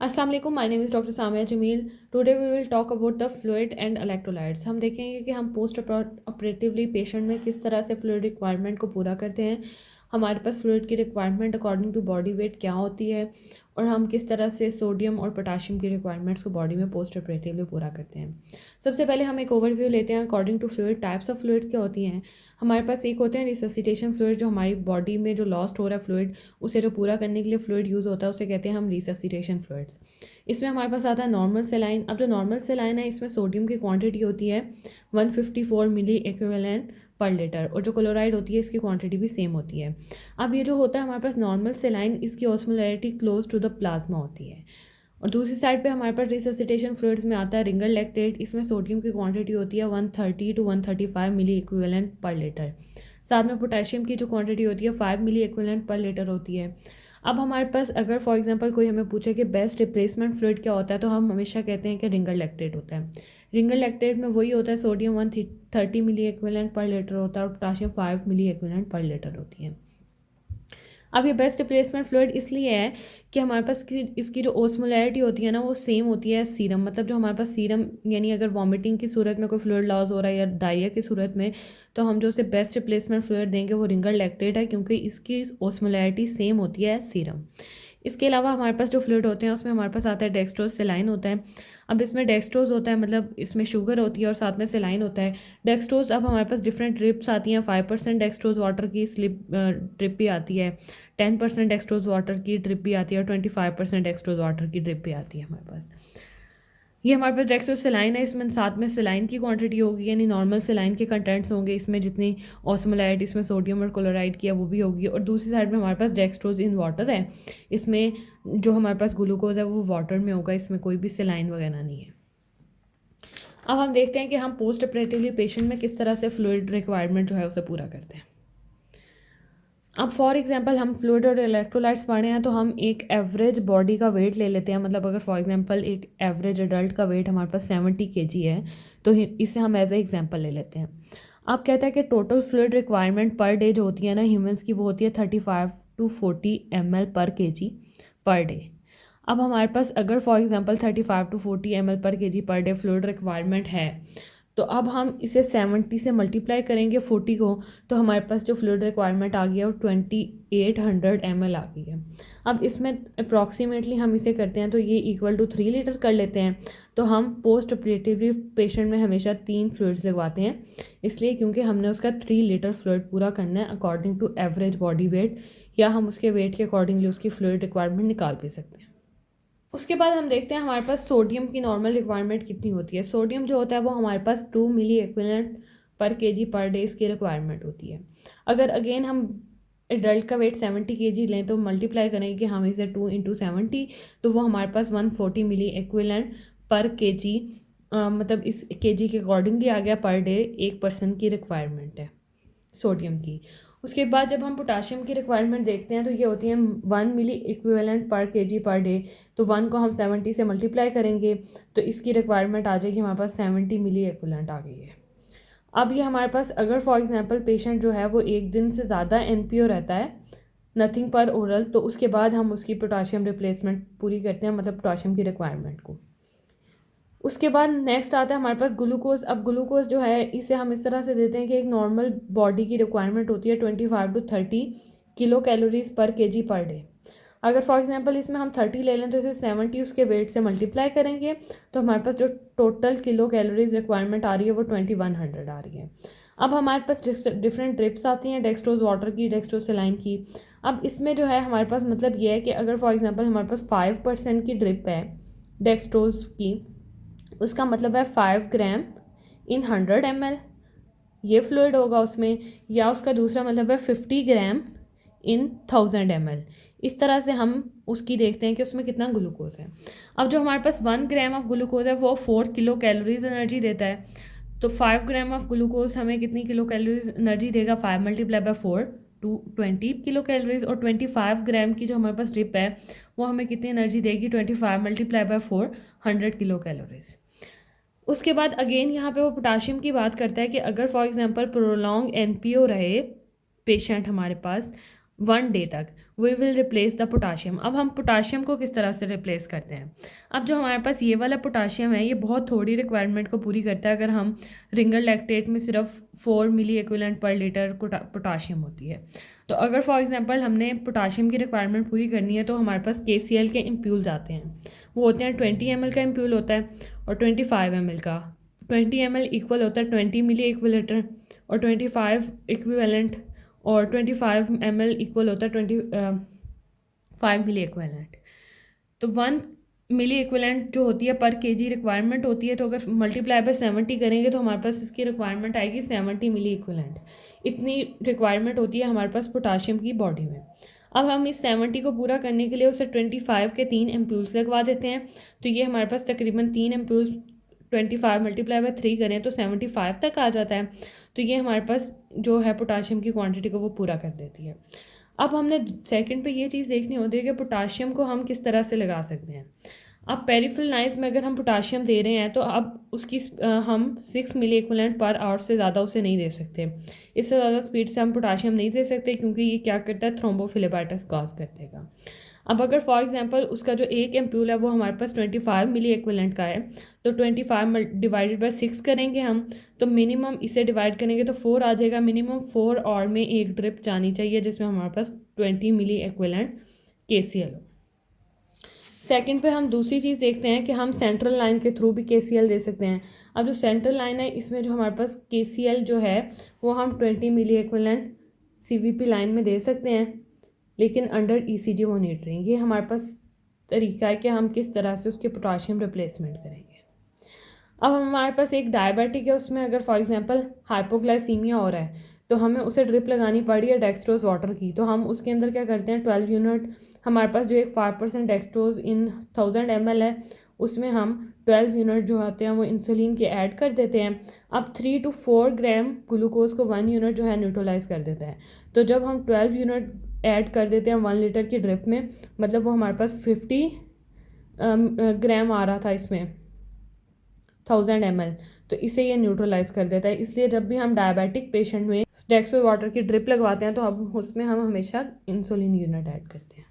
अस्सलाम वालेकुम, my name is doctor Samia Jameel. Today we will talk about the fluid and electrolytes. हम देखेंगे कि हम पोस्ट ऑपरेटिवली पेशेंट में किस तरह से फ्लूइड रिक्वायरमेंट को पूरा करते हैं, हमारे पास फ्लूइड की requirement according to body weight क्या होती है, और हम किस तरह से सोडियम और पोटाशियम की रिक्वायरमेंट्स को बॉडी में पोस्ट ऑपरेटिवली पूरा करते हैं। सबसे पहले हम एक ओवरव्यू लेते हैं according to fluid. Types of fluids क्या होती हैं हमारे पास? एक होते हैं रिससिटेशन फ्लूइड, जो हमारी बॉडी में जो लॉस्ट हो रहा है फ्लूइड, उसे जो पूरा करने के लिए फ्लूइड यूज़ होता है उसे कहते हैं हम रिससिटेशन फ्लूइड्स। इसमें हमारे पास आता है नॉर्मल सेलाइन। अब जो नॉर्मल सेलाइन है इसमें सोडियम की क्वांटिटी होती है 154 मिली एक्विवेलेंट पर लीटर, और जो क्लोराइड होती है इसकी क्वांटिटी भी सेम होती है। अब ये जो होता है हमारे पास नॉर्मल सेलाइन, इसकी osmolarity close to the plasma होती है। और दूसरी साइड पे हमारे पास रिससिटेशन फ्लूइड्स में आता है रिंगर लैक्टेट। इसमें सोडियम की क्वांटिटी होती है 130 टू 135 मिली इक्विवेलेंट पर लीटर। साथ में पोटेशियम की जो क्वांटिटी होती है 5 मिली इक्विवेलेंट पर लीटर होती है। अब हमारे पास अगर फॉर एग्जांपल कोई हमें पूछे कि बेस्ट रिप्लेसमेंट फ्लूइड क्या होता है, तो हम हमेशा कहते हैं कि रिंगर लैक्टेट होता है। रिंगर लैक्टेट में वही होता है, सोडियम 130 मिली एक्विवेलेंट पर लीटर होता है और पोटाशियम 5 मिली एक्विवेलेंट पर लीटर होती है। अब ये बेस्ट रिप्लेसमेंट फ्लूइड इसलिए है कि हमारे पास इसकी जो ओस्मोलैरिटी होती है ना वो सेम होती है सीरम। मतलब जो हमारे पास सीरम, यानी अगर वॉमिटिंग की सूरत में कोई फ्लूइड लॉस हो रहा है या डायरिया की सूरत में, तो हम जो उसे बेस्ट रिप्लेसमेंट फ्लूइड देंगे वो रिंगर लैक्टेट है, क्योंकि इसकी ओस्मोलैरिटी सेम होती है सीरम। इसके अलावा हमारे पास जो फ्लूइड होते हैं उसमें हमारे पास आता है डेक्सट्रोज सेलाइन होता है। अब इसमें डेक्सट्रोज होता है, मतलब इसमें शुगर होती है और साथ में सेलाइन होता है। डेक्सट्रोज, अब हमारे पास डिफरेंट ड्रिप्स आती हैं। 5% डेक्सट्रोज वाटर की स्लिप ड्रिप भी आती है, 10% एक्सट्रोज वाटर की ड्रिप भी आती है और 25% एक्सट्रोज वाटर की ड्रिप भी आती है हमारे पास। ये हमारे पास डेक्सट्रोज सेलाइन है, इसमें साथ में सेलाइन की क्वांटिटी होगी, यानी नॉर्मल सेलाइन के कंटेंट्स होंगे इसमें, जितनी ऑस्मोलाइट इसमें सोडियम और क्लोराइड की है वो भी होगी। और दूसरी साइड में हमारे पास डेक्सट्रोज इन वाटर है, इसमें जो हमारे पास ग्लूकोज है वो वाटर में होगा, इसमें कोई भी सेलाइन वगैरह नहीं है। अब हम देखते हैं कि हम पोस्ट ऑपरेटिवली पेशेंट में किस तरह से फ्लूइड रिक्वायरमेंट जो है उसे पूरा करते हैं। अब फॉर एग्जांपल हम फ्लूइड और इलेक्ट्रोलाइट्स पढ़े हैं, तो हम एक एवरेज बॉडी का वेट ले लेते हैं। मतलब अगर फॉर एग्जांपल एक एवरेज अडल्ट का वेट हमारे पास 70 kg है, तो इसे हम एज ए एग्जांपल ले लेते हैं। अब कहता है कि total fluid requirement per day जो होती है ना ह्यूमंस की, वो होती है 35 टू 40 ml पर kg पर डे। अब हमारे पास अगर फॉर एग्जांपल 35 टू 40 ml पर kg per day fluid requirement है, तो अब हम इसे 70 से मल्टीप्लाई करेंगे 40 को, तो हमारे पास जो फ्लूइड रिक्वायरमेंट आ गई है वो 2800 ml आ गई है। अब इसमें अप्रॉक्सीमेटली हम इसे करते हैं तो ये इक्वल टू 3 लीटर कर लेते हैं। तो हम पोस्ट ऑपरेटिवली पेशेंट में हमेशा 3 फ्लूइड्स लगवाते हैं, इसलिए क्योंकि हमने उसका 3 लीटर फ्लूइड पूरा करना है according to average body weight, या हम उसके वेट के अकॉर्डिंगली उसकी फ्लूइड रिक्वायरमेंट निकाल भी सकते हैं। उसके बाद हम देखते हैं हमारे पास सोडियम की नॉर्मल रिक्वायरमेंट कितनी होती है। सोडियम जो होता है वो हमारे पास 2 मिली एक्विवेलेंट पर केजी पर डे इसकी रिक्वायरमेंट होती है। अगर अगेन हम एडल्ट का वेट 70 kg लें तो मल्टीप्लाई करेंगे कि हम इसे 2 इंटू 70, तो वो हमारे पास 140 मिली एक्विवेलेंट पर केजी, मतलब इस केजी के अकॉर्डिंगली आ गया पर डे, एक पर्सन की रिक्वायरमेंट है सोडियम की। उसके बाद जब हम पोटाशियम की रिक्वायरमेंट देखते हैं तो ये होती है 1 मिली equivalent per KG per day. तो 1 को हम 70 से मल्टीप्लाई करेंगे तो इसकी रिक्वायरमेंट आ जाएगी हमारे पास 70 मिली इक्विवेलेंट आ गई है। अब ये हमारे पास अगर फॉर एग्जांपल पेशेंट जो है वो एक दिन से ज़्यादा एनपीओ रहता है, नथिंग पर ओरल, तो उसके बाद हम उसकी पोटाशियम रिप्लेसमेंट पूरी करते हैं, मतलब पोटाशियम की रिक्वायरमेंट को। उसके बाद नेक्स्ट आता है हमारे पास ग्लूकोज। अब ग्लूकोज जो है इसे हम इस तरह से देते हैं कि एक नॉर्मल बॉडी की रिक्वायरमेंट होती है 25 to 30 kilo calories per KG per day. अगर फॉर एग्जांपल इसमें हम 30 ले लें तो इसे 70 उसके वेट से मल्टीप्लाई करेंगे, तो हमारे पास जो टोटल किलो कैलोरीज रिक्वायरमेंट आ रही है वो 2100 आ रही है। अब हमारे पास डिफरेंट ड्रिप्स आती हैं, डेक्सट्रोज वाटर की, डेक्सट्रोज सेलाइन की। अब इसमें जो है हमारे पास मतलब ये है कि अगर फॉर एग्जांपल हमारे पास 5% की ड्रिप है डेक्सट्रोज की, उसका मतलब है 5 ग्राम इन 100 ml ये फ्लूइड होगा उसमें, या उसका दूसरा मतलब है 50 ग्राम इन 1000 ml। इस तरह से हम उसकी देखते हैं कि उसमें कितना ग्लूकोज है। अब जो हमारे पास 1 ग्राम ऑफ ग्लूकोज है वो 4 किलो कैलोरीज एनर्जी देता है। तो 5 ग्राम ऑफ ग्लूकोज हमें कितनी किलो कैलोरीज एनर्जी देगा? 5 multiply by 4 to 20 kilo calories. और 25 ग्राम की जो हमारे पास ड्रिप है वो हमें कितनी एनर्जी देगी? 25 मल्टीप्लाई बाय 4 100 किलो कैलोरीज। उसके बाद अगेन यहाँ पे वो पोटाशियम की बात करता है कि अगर फॉर एग्जांपल प्रोलॉन्ग एनपीओ रहे पेशेंट हमारे पास 1 डे तक we will replace the potassium. अब हम पोटाशियम को किस तरह से रिप्लेस करते हैं। अब जो हमारे पास ये वाला पोटाशियम है ये बहुत थोड़ी रिक्वायरमेंट को पूरी करता है। अगर हम रिंगर लैक्टेट में सिर्फ 4 मिली एक्विवेलेंट पर लीटर पोटाशियम होती है। तो अगर फॉर एग्जांपल हमने पोटाशियम की रिक्वायरमेंट पूरी करनी है तो हमारे पास KCl के इम्प्यूल्स आते हैं। वो होते हैं 20 ml का इम्प्यूल होता है और 25 ml का। 20 ml इक्वल होता है 20 मिली एक्विलेटर और 25 इक्विवेलेंट और 25 ml इक्वल होता है 25 मिली एक्विवेलेंट। तो 1 मिली एक्विवेलेंट जो होती है पर केजी रिक्वायरमेंट होती है। तो अगर मल्टीप्लाई बाय 70 करेंगे तो हमारे पास इसकी रिक्वायरमेंट आएगी 70 मिली एक्विवेलेंट। इतनी रिक्वायरमेंट होती है हमारे पास पोटाशियम की बॉडी में। अब हम इस 70 को पूरा करने के लिए उसे 25 के 3 एम्प्यूल्स लगवा देते हैं। तो ये हमारे पास तकरीबन 3 एम्प्यूल्स 25 मल्टीप्लाई बाय 3 करें तो 75 तक आ जाता है। तो ये हमारे पास जो है पोटाशियम की क्वांटिटी को वो पूरा कर देती है। अब हमने सेकंड पे ये चीज़ देखनी होती है कि पोटाशियम को हम किस तरह से लगा सकते हैं। अब पेरिफेरल नाइज में अगर हम पोटाशियम दे रहे हैं तो अब उसकी हम 6 मिली एक्विवेलेंट पर आवर से ज़्यादा उसे नहीं दे सकते। इससे ज़्यादा स्पीड से हम पोटाशियम नहीं दे सकते क्योंकि ये क्या करता है, थ्रोम्बोफिलेबाइटिस कॉज कर देगा। अब अगर फॉर एग्जांपल उसका जो एक एम्प्यूल है वो हमारे पास 25 मिली एक्विवेलेंट का है तो 25 डिवाइडेड बाय 6 करेंगे हम। तो मिनिमम इसे डिवाइड करेंगे तो 4 आ जाएगा। मिनिमम 4 और में एक ड्रिप जानी चाहिए जिसमें हमारे पास 20 मिली एक्विवेलेंट KCl हो। सेकंड पे हम दूसरी चीज़ देखते हैं कि हम सेंट्रल लाइन के थ्रू भी KCl दे सकते हैं। अब जो सेंट्रल लाइन है इसमें जो हमारे पास KCl जो है वो हम 20 मिली एक्विवेलेंट CVP लाइन में दे सकते हैं लेकिन अंडर ECG मॉनिटरिंग। ये हमारे पास तरीका है कि हम किस तरह से उसके पोटाशियम रिप्लेसमेंट करेंगे। अब हमारे पास एक डायबिटिक है, उसमें अगर फॉर एग्जांपल हाइपोग्लाइसीमिया हो रहा है तो हमें उसे ड्रिप लगानी पड़ी है डेक्सट्रोज वाटर की। तो हम उसके अंदर क्या करते हैं 12 यूनिट हमारे पास जो एक 5% डेक्सट्रोज इन 1000 ml है उसमें हम 12 यूनिट जो होते हैं वो इंसुलिन के ऐड कर देते हैं। अब 3 to 4 ग्राम ग्लूकोज को 1 यूनिट जो है न्यूट्रलाइज कर देता है। तो जब हम 12 यूनिट ऐड कर देते हैं 1 लीटर की ड्रिप में मतलब वो हमारे पास 50 ग्राम आ रहा था इसमें 1000 ml। तो इसे ये न्यूट्रलाइज कर देता है। इसलिए जब भी हम डायबिटिक पेशेंट में डेक्सो वाटर की ड्रिप लगवाते हैं तो अब उसमें हम हमेशा इंसुलिन यूनिट ऐड करते हैं।